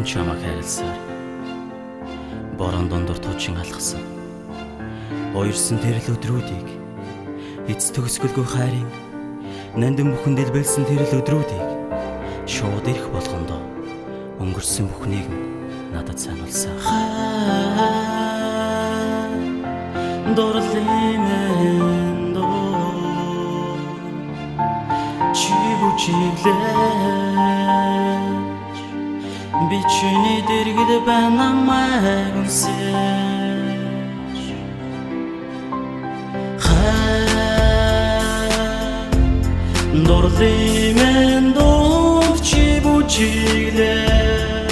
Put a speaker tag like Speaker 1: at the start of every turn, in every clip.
Speaker 1: хүн чамайг хайрласаар борон дондор туучин алхсан. Уярсан тэрл өдрүүдийг эц төгсгөлгүй хайрын нандин бүхэндэл байсан тэрл өдрүүдийг шууд ирэх болгондоо өнгөрсөн бүхнийг надад сануулсан. Дурлимэн доо чи бүжиглэж бичний дэргэд байна намайг үнсэж дурлимэн доо чи бүжиглэж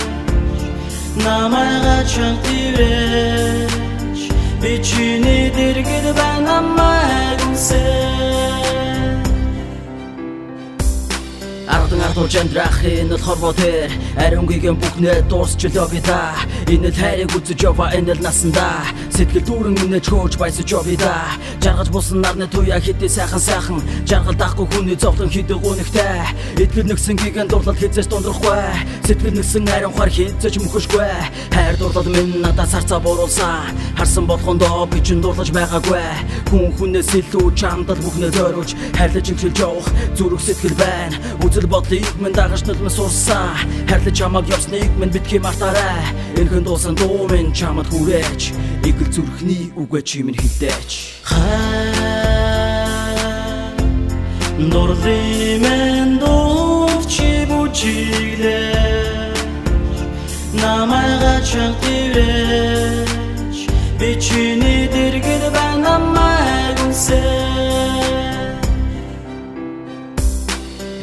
Speaker 1: намайг чантивэж бичний дэргэд байна намайг үнсэж Ардуур жандрахын л хорвотэр ариунгигийн бүхнээ дуусчлоо би та энэ л хайрыг үзэж яваа энэ л насандаа сэтгэл дүүрэн инээж хөөж баясаж явъя да жаргаж бусан нарны туяа хэдий сайхан жаргал даахгүй хүний зовлон хэдий гунигтай эдгэр нэгсэн гигэн дурлал хэзээс дундрахгүй сэтгэл нэгсэн ариун хар хэзээж мөхөшгүй хайр дурлал минь надад сарцаа бууруулсан харсан болгондоо би ч дурлаж байгаагүй хүн хүнээс илүү чамдал бүхнээ зориулж хайрлаж игшилж явах зүрх сэтгэл байна үзэл бодлыг минь дагаж нулмын сурсан хайрлаж чамаг явсныг минь битгий мартаарай энхэн дуусан дуу минь чамд хүрээч игэл зүрхний үгээ чи минь хилдээч дурлимэн дуу чи бүжиглэж намайг чантивэж бичний дэргэд байна намайг үнсэж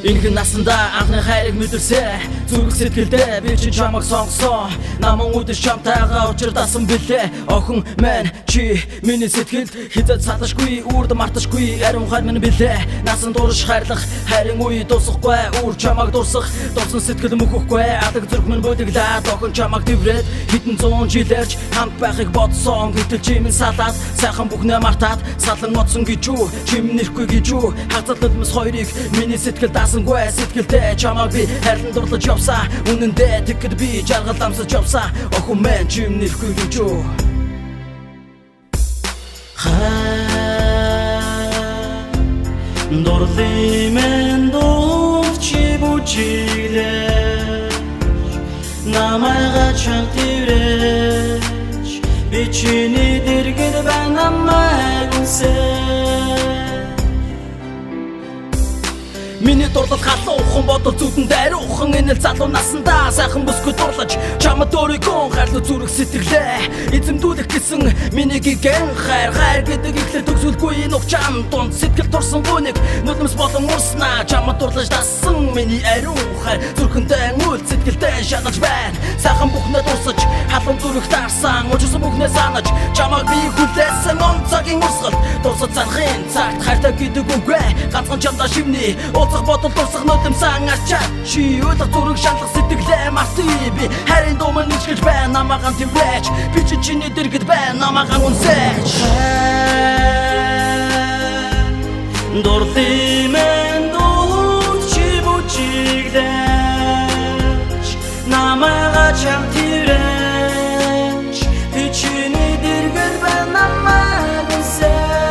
Speaker 1: Инхэн насандаа анхны хайрыг мэдэрсэн зүрх сэтгэлдээ би чи чамайг сонгосон наман үдэш чамтайгаа учирдасан билээ охин мэн чи миний сэтгэлд хизээд салашгүй үрд марташгүй ариун хайр минь билээ насан турш хайрлах хайрын үе дуусахгүй үр чамайг дурсах дурсан сэтгэл мөхөхгүй алаг зүрх минь бүдэглээд охин чамайг дэврээд хэдэн зуун жилээрч хамт байхыг бодсон гэтэл чи минь салаад сайхан бүхнээ мартаад салан мотсон гэж юу чи минь нэрэхгүй гэж юу хазаалт мэс хоёрыг миний сэтгэл гүй сэтгэлдээ чамайг би хайрлан дурлаж явсан үнэндээ тэгэхэд би жаргал амсаж явсан охин мэн чи нэрэхгүй гэж юу дурлимэн дуу чи бүжиглэж намайг чантивэж бичний дэргэд байна намайг үнсэж Миний дурлал халуухан бодол зүтэн дайруухан энэ л залуу насандаа сайхан бүсгүй дурлаж чамд өөрийгөө хайрлуу зүрх сэтгэлээ эзэмдүүлэх гэсэн миний гигэн хайр гэдэг ихлэ төгсөлгүй энэ ухчаан дунд сэтгэл турсан бүнийг нулимс болон урснаа чамд дурлаж дассан миний ариун хайр зүрхэндээ үл сэтгэлдээ шалгаж байна сайхан бүхнээ дурсаж халуун зүрх таарсан учирсан бүхнээ санаж чамайг би хүлээсэн онцогийн урсгал дурсаж зарахын цагт хайртай гэдэг үгүй ганцхан чамдаа шивний Олзах бодол дурсах нулимсан арчаад чи ойлгох зүрх шаналх сэтгэлээ мартъя би хайрын дуумын нэршгэж байна намайг төвлөж би чиний дэргэд байна намайг үнсэж дурлимэн дуу чи бүжиглэж намайг чамтивэж би чиний дэргэд байна намайг үнсэж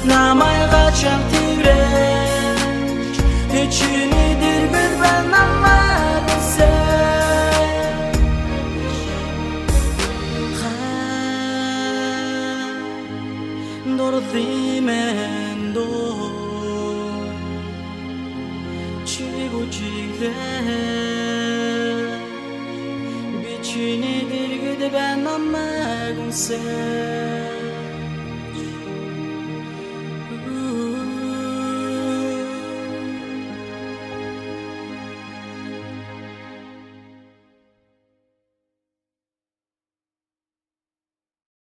Speaker 1: намайг чамтивэж би чиний дэргэд байна намайг үнсэж дурлимэн дуу чи бүжиглэж би чиний дэргэд байна намайг үнсэж